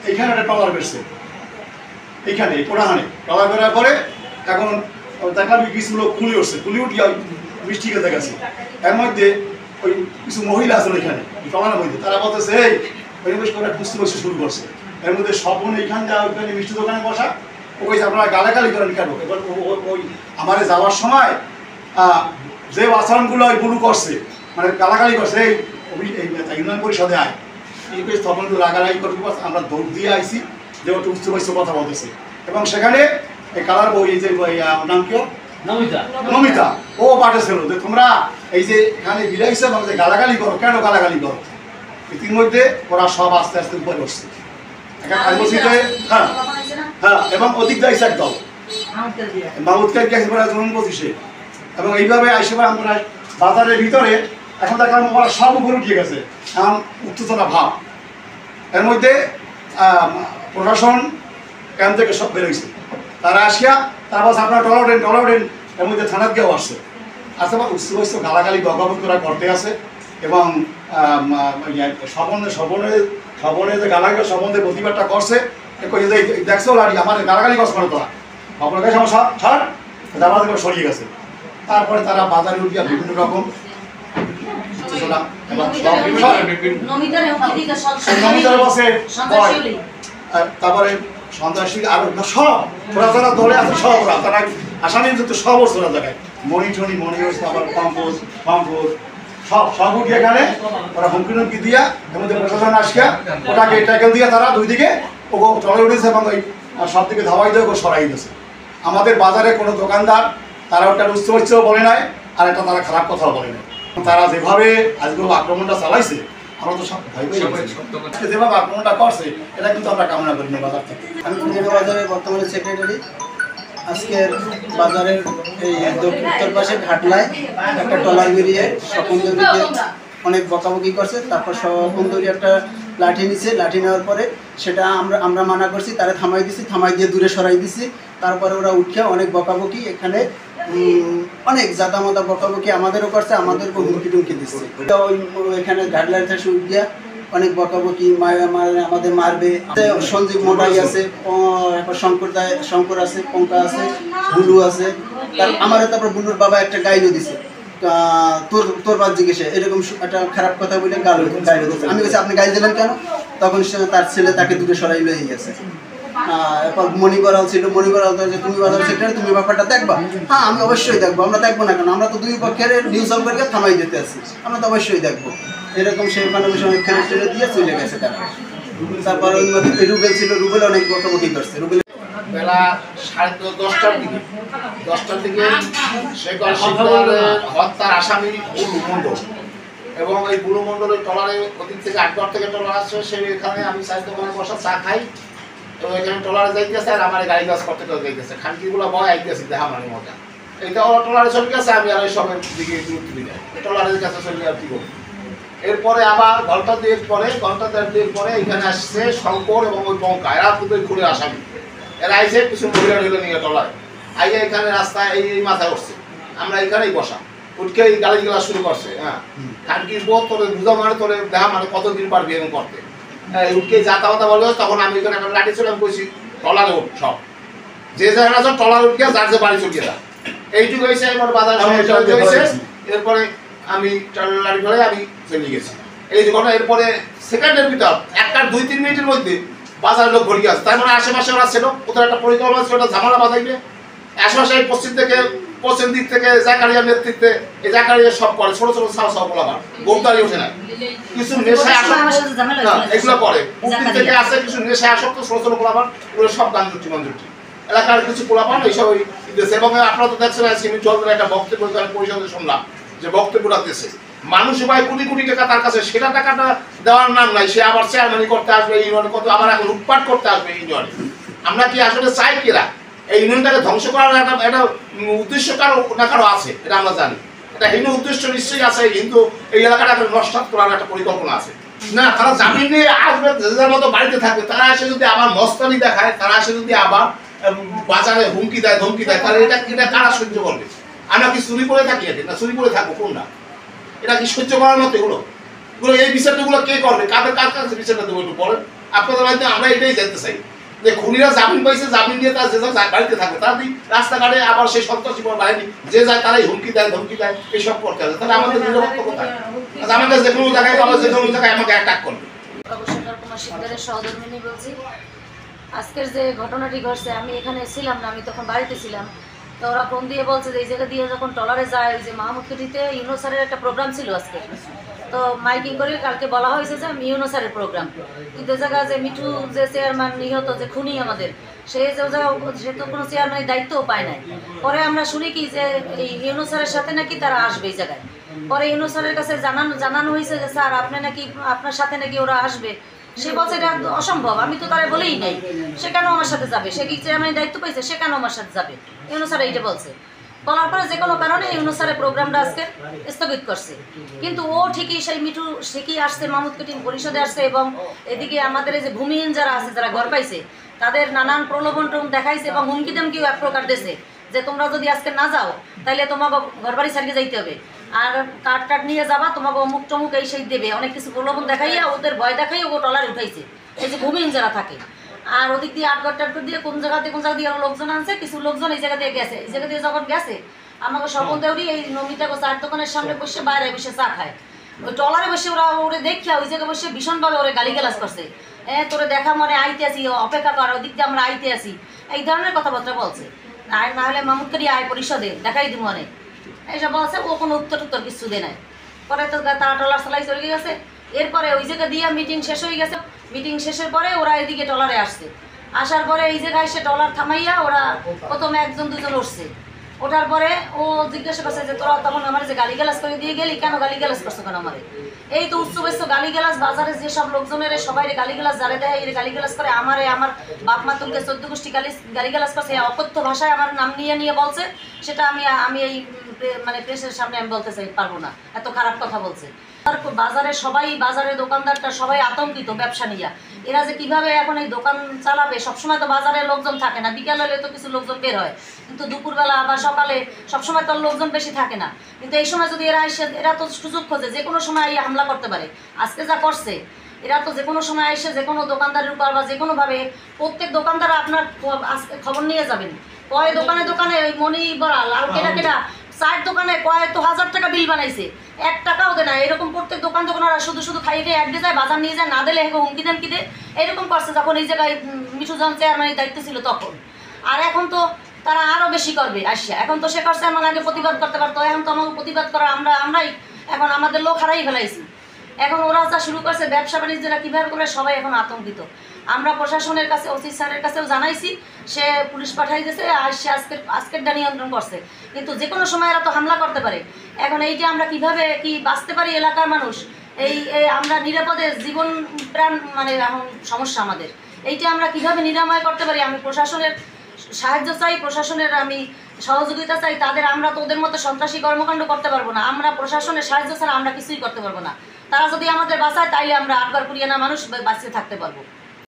এইখানে একটা ট্রলার বেরছে, এইখানে কোনাহানে ট্রলার বেরার পরে এখন দেখলাম কিছু লোক খুলে উঠছে, খুলে উঠিয়া বৃষ্টি খেতে গেছে। এর মধ্যে ওই কিছু মহিলা আছে ওইখানে ট্রলারের মধ্যে, তারা বলতেছে এই পরিবেশ করে বুঝতে বসে শুরু করছে। এর মধ্যে স্বপন এইখান যা ওইখানে মিষ্টি দোকানে বসা, ওই আপনারা গালাগালি করেন কেন? এবার ওই আমার যাওয়ার সময় যে আচরণগুলো ওই বুলু করছে, মানে গালাগালি করছে, এই ইউনিয়ন পরিষদে আয় এই তখন রাগারাগি করতে আমরা দৌড় দিয়ে আইসি যে ওটা উচ্চ বয়সে কথা বলতেছে। এবং সেখানে এই কালার বই এই যে নাম কেউ নমিতা ও পাঠিয়েছিল যে তোমরা এই যে এখানে বিরাইছে এবং যে গালাগালি করো, কেন গালাগালি করো? ইতিমধ্যে ওরা সব আস্তে আস্তে উপরে উঠছে। হ্যাঁ, এবং অধিক যাইছে একদম মাহমুদকে জরুন 25-এ, এবং এইভাবে আইসে আমরা বাজারের ভিতরে এখন দেখলাম ওরা সব উপরে উঠিয়ে গেছে, এখন উত্তেজনা ভাব। এর মধ্যে প্রশাসন ক্যাম্প থেকে সব বেরোইছে, তারা আসিয়া তারপর আপনার টলারেন এর মধ্যে থানার গিয়েও আসছে। আসলে বা উচ্চ গালাগালি বকাবকি করা করতে আছে, এবং স্বপনে যে গালাগালি সম্বন্ধে প্রতিবাদটা করছে, দেখছো লাড়ি আমার গালাগালি কষ্ট করে তোরা আপনার কাছে আমার ছাড় দাবা থেকে সরিয়ে গেছে। তারপরে তারা বাজারে উঠিয়া বিভিন্ন রকম তারপরে সন্ত্রাসী আর সব ওরা যারা দলে আছে সব ওরা তারা আসামি যত সব ওরা জায়গায় মণি আবার পম্পোজ সব উঠে এখানে ওরা হুমকি দিয়া এর মধ্যে প্রশাসন আসিয়া ওটাকে ট্যাকেল দিয়ে তারা দুই দিকে ও চলে উঠেছে এবং ওই সব দিকে ধাওয়াই দিয়ে সরাই দিয়েছে। আমাদের বাজারে কোনো দোকানদার তারা ওটা উচ্চ বলে নাই, আর একটা তারা খারাপ কথাও বলে নাই। তারা যেভাবে আজকে আক্রমণটা চালাইছে আমরা তো সব যেভাবে আক্রমণটা করছে এটা কিন্তু আমরা কামনা করি না বাজার থেকে। আমি খুলনা বাজারের বর্তমানে সেক্রেটারি। আজকের বাজারের এই উত্তর পাশে ঘাটলায় একটা ট্রলার বেরিয়ে স্বপনদরিকে অনেক বকাবকি করছে। তারপর স্বপনদরি একটা লাঠি নিছে, লাঠি নেওয়ার পরে সেটা আমরা মানা করছি, তারা থামাই দিয়ে দূরে সরাই দিছি। তারপরে ওরা উঠিয়া অনেক বকাবকি, এখানে অনেক জাদামাদা বকাবকি আমাদেরও করছে, আমাদেরকেও হুমকি টুমকি দিচ্ছে। এখানে ঘাটলায় থেকে উঠিয়া অনেক বকাবকি আমাদের মারবে। সঞ্জীব মোটাই আছে, শঙ্কর আছে, পঙ্কা আছে, বুলু আছে। তারপর বুলুর বাবা একটা গাইলো দিছে, তোর বাদ জিজ্ঞেসে এরকম একটা খারাপ কথা বলে গাইলো দিচ্ছে। আমি বলছি আপনি গাইল দিলেন কেন? তখন তার ছেলে তাকে দূরে সরাই লয়ে গেছে। এরপর মণিবরাল ছিল, মণিবরাল যে তুমি বাজার সেক্রেটারি, তুমি ব্যাপারটা দেখবা? হ্যাঁ আমি অবশ্যই দেখবো। আমরা দেখবো না কেন? আমরা তো দুই পক্ষের নিউজ অল করে থামাই দিতে আছি, আমরা তো অবশ্যই দেখবো। এরকম সেই মানুষ অনেক খেলে দিয়ে চলে গেছে তারা। তারপর ওই মধ্যে রুবেল ছিল, রুবেল অনেক বকাবকি করছে। রুবেল বেলা 10:30টার দিকে শেখ হত্যার আসামি বুলু মণ্ডল, এবং এই বুলু মণ্ডলের ট্রলারে ওদিক থেকে 8 থেকে ট্রলার আসছে। সে এখানে আমি চায়ের দোকানে বসা চা খাই, তো এখানে ট্রলারে যাইতেছে আর আমার গাড়ি কাজ করতে যাইতেছে, খানকিগুলো বয় আইতেছি দেখা মানে মজা। এইটা ওরা ট্রলারে চলে গেছে, আমি আর ওই সবের দিকে গুরুত্ব দিই না, ট্রলারের কাছে চলে আর কি করবো। এরপরে আবার ঘন্টা 2 পরে এখানে আসছে শঙ্কর এবং ওই পঙ্কা, এরা দুটোই খুলে আসামি। এরা আইসে কিছু মহিলা নিয়ে ট্রলারে আইয়া এখানে রাস্তায় এই মাথায় উঠছে, আমরা এখানেই বসা, উঠকে এই গালি গেলা শুরু করছে। হ্যাঁ, খানকির বোধ তোরে বুঝা মানে তোরে দেখা মানে কতদিন পারবি এরকম করতে। উঠকে যাতা বলে তখন আমি এখানে একটা লাঠি ছিল, আমি বলছি ট্রলারে উঠ, সব যে জায়গায় আছে ট্রলার উঠকে যার যে বাড়ি চলিয়ে যা, এইটুকু হয়েছে আমার বাজার হয়েছে। এরপরে আমি লাঠি ধরে আমি চলে গেছি এই যে ঘটনা। এরপরে সেকেন্ডের ভিতর 1-2-3 মিনিটের মধ্যে বাজারের লোক ভরে গেছে। তার মানে আশেপাশে ওরা ছিল, ওদের একটা পরিকল্পনা ছিল, ওটা ঝামেলা বাজাইবে। আশেপাশে পশ্চিম দিক থেকে জাকারিয়ার নেতৃত্বে এই জাকারিয়া সব করে, ছোট সব বলাবার গোমতারি ওঠে না, কিছু নেশায় আসক্ত এগুলো করে। পূর্ব থেকে আসে কিছু নেশায় আসক্ত ছোট বলাবার, ওগুলো সব গাঞ্জুটি মঞ্জুটি এলাকার কিছু পোলাপান এইসব ওই দেশে। এবং আপনারা তো দেখছেন আজকে আমি চলবে একটা বক্তব্য পরিষদে শুনলাম যে বক্তব্যটা দিয়েছে মানুষ ভাই কোটি টাকা তার কাছে, সেটা টাকাটা দেওয়ার নাম নাই। সে আবার চেয়ারম্যানি করতে আসবে ইউনিয়নে, কত আবার এখন লুটপাট করতে আসবে ইউনিয়নে। আমরা কি আসলে চাই কিরা এই ইউনিয়নটাকে ধ্বংস করার একটা উদ্দেশ্য কারো আছে, এটা আমরা জানি। এটা হিন্দু উদ্দেশ্য নিশ্চয়ই আছে, কিন্তু এই এলাকাটাকে নষ্ট করার একটা পরিকল্পনা আছে না। তারা জামিন নিয়ে আসবে, যার মতো বাড়িতে থাকবে, তারা এসে যদি আবার মস্তানি দেখায়, তারা এসে যদি আবার বাজারে হুমকি দেয় ধমকি দেয়, তাহলে এটা কারা সহ্য করবে? আমরা কি চুরি করে থাকি না চুরি করে থাকবো কোনটা? এটা কি সহ্য করার মতো? এগুলো এই বিচারগুলো কে করবে? কার কাছে বিচারটা দেবো একটু বলেন। আপনাদের বাড়িতে আমরা এটাই জানতে চাই যে খুনিরা জামিন পাইছে, জামিন দিয়ে তারা যে যার বাড়িতে থাকবে, তারা রাস্তাঘাটে আবার সেই সন্ত্রাসী বাহিনী যে যায় তারাই হুমকি দেয়, ধমকি দেয়, এইসব করতে হবে। তাহলে আমাদের নিরাপত্তা কোথায়? আমাকে যে কোনো জায়গায় পাবো, যে কোনো জায়গায় আমাকে অ্যাটাক করবে। কুমার শিকদারের সহধর্মিনী বলছি। আজকের যে ঘটনাটি ঘটছে, আমি এখানে ছিলাম না, আমি তখন বাড়িতে ছিলাম। তো ওরা ফোন দিয়ে বলছে যে এই জায়গা দিয়ে যখন ট্রলারে যায়, ওই যে মাহমুদকুটিতে ইউনো স্যারের একটা প্রোগ্রাম ছিল আজকে, তো মাইকিং করে কালকে বলা হয়েছে যে ইউনো স্যারের প্রোগ্রাম, কিন্তু জায়গা যে মিঠু যে চেয়ারম্যান নিহত যে খুনি আমাদের, সে তো কোনো চেয়ারম্যানের দায়িত্বও পায় নাই। পরে আমরা শুনি কি যে এই ইউনো স্যারের সাথে নাকি তারা আসবে এই জায়গায়। পরে ইউনো স্যারের কাছে জানানো হয়েছে যে স্যার আপনি নাকি আপনার সাথে নাকি ওরা আসবে। সে বলছে এটা অসম্ভব, আমি তো তারা বলেই নাই, সে কেন আমার সাথে যাবে? সে কি চেয়ারম্যানের দায়িত্ব পাইছে, সে কেন আমার সাথে যাবে? ইউনো স্যার এইটা বলছে। বলার পরে যে কোনো কারণে ইউনো স্যারের প্রোগ্রামটা আজকে স্থগিত করছে। কিন্তু ও ঠিকই সেই মিঠু ঠিকই আসছে, মাহমুদকুটি পরিষদে আসছে, এবং এদিকে আমাদের এই যে ভূমিহীন যারা আছে, যারা ঘর পাইছে, তাদের নানান প্রলোভন দেখাইছে এবং হুমকি দামকিও এক প্রকার দিয়েছে যে তোমরা যদি আজকে না যাও তাহলে তোমাকে ঘর বাড়ি ছাড়িয়ে যাইতে হবে, আর কাঠ টাট নিয়ে যাবা, তোমাকে অমুক টমুক এই সেই দেবে, অনেক কিছু প্রলোভন দেখাইয়া ওদের ভয় দেখাই ও টলারে উঠাইছে, এই যে ভূমিহীন যারা থাকে। আর ওদিক দিয়ে আটঘর টাটঘর দিয়ে কোন জায়গা দিয়ে লোকজন আনছে, কিছু লোকজন এই জায়গা দিয়ে গেছে। এই জায়গা দিয়ে যখন গেছে, আমাকে স্বপন দেউরি এই নমিতা চার দোকানের সামনে বসে বাইরে বসে চা খায়। ওই টলারে বসে ওরা ওরে দেখিয়া ওই জায়গায় বসে ভীষণভাবে ওরে গালিগালাজ করছে, তোরে দেখা মনে আইতে আসি, অপেক্ষা কর, ওদিক দিয়ে আমরা আইতে আসি, এই ধরনের কথাবার্তা বলছে। আর না হলে মাহমুদকারী আয় পরিষদে দেখাই দিব মনে, এইসব বলছে। ও কোনো উত্তর কিছু দেয় নাই। পরে তো তারা টলার চালাই চলে গেছে। এরপরে ওই জায়গা দিয়ে মিটিং শেষ হয়ে গেছে। মিটিং শেষের পরে ওরা এদিকে টলারে আসছে। আসার পরে এই জায়গায় এসে টলার থামাইয়া ওরা প্রথমে একজন দুজন উঠছে। ওঠার পরে ও জিজ্ঞাসা করছে যে তোরা তখন আমার যে গালিগালাজ করে দিয়ে গেলি, কেন গালিগালাজ করছো কেন আমারে? এই তো উচ্চ বেশ গালিগালাজ, বাজারে যেসব লোকজনের সবাই গালিগালাজ যারে দেয় এই গালিগালাজ করে, আমারে আমার বাপ মা তুলকে 14 গোষ্ঠী গালিগালাজ করছে, অকথ্য ভাষায় আমার নাম নিয়ে বলছে। সেটা আমি এই মানে প্রেসের সামনে আমি বলতে চাই পারবো না, এত খারাপ কথা বলছে। বাজারে সবাই, বাজারের দোকানদারটা সবাই আতঙ্কিত ব্যবসা নিয়ে। এরা যে কিভাবে এখন এই দোকান চালাবে, সবসময় তো বাজারে লোকজন থাকে না, বিকাল হলে তো কিছু লোকজন বের হয়, কিন্তু দুপুরবেলা বা সকালে সবসময় তো লোকজন বেশি থাকে না। কিন্তু এই সময় যদি এরা তো সুযোগ খোঁজে, যে কোনো সময় হামলা করতে পারে। আজকে যা করছে, এরা তো যে কোনো সময় এসে যে কোনো দোকানদারের উপর বা যে কোনোভাবে, প্রত্যেক দোকানদার আপনার আজকে খবর নিয়ে যাবেন, কয় দোকানে দোকানে ওই মনি বড়া লাল কেটা 4 দোকানে কয়েক তো 1000 টাকা বিল বানাইছে, 1 টাকাও দেয় না। এরকম প্রত্যেক দোকানদাররা শুধু খাইয়ে অ্যাড দিয়ে যায়, বাজার নিয়ে যায়, না দিলে হুমকি দামকি দেয়। এরকম করছে যখন এই জায়গায় মিঠু জন চেয়ারম্যানের দায়িত্ব ছিল তখন। আর এখন তো তারা আরও বেশি করবে আসিয়া। এখন তো সে করছে, আমার আগে প্রতিবাদ করতে পারতো, এখন তো আমাকে প্রতিবাদ করা আমরাই এখন আমাদের লোক হারাই ফেলাইছি। এখন ওরা যা শুরু করছে, ব্যবসা বাণিজ্যরা কীভাবে করে সবাই এখন আতঙ্কিত। আমরা প্রশাসনের কাছে, ওসি স্যারের কাছেও জানাইছি, সে পুলিশ পাঠাই দিয়েছে, আর সে আজকেরটা নিয়ন্ত্রণ করছে। কিন্তু যে কোনো সময় এরা তো হামলা করতে পারে। এখন এইটা আমরা কিভাবে কি বাঁচতে পারি এলাকার মানুষ, এই আমরা নিরাপদে জীবন প্রাণ মানে এখন সমস্যা আমাদের। এইটা আমরা কিভাবে নিরাময় করতে পারি, আমি প্রশাসনের সাহায্য চাই, প্রশাসনের আমি সহযোগিতা চাই তাদের। আমরা তো ওদের মতো সন্ত্রাসী কর্মকাণ্ড করতে পারবো না, আমরা প্রশাসনের সাহায্য ছাড়া আমরা কিছুই করতে পারবো না। তারা যদি আমাদের বাঁচায় তাইলে আমরা আটবার পুরিয়ানা মানুষ বাঁচিয়ে থাকতে পারবো।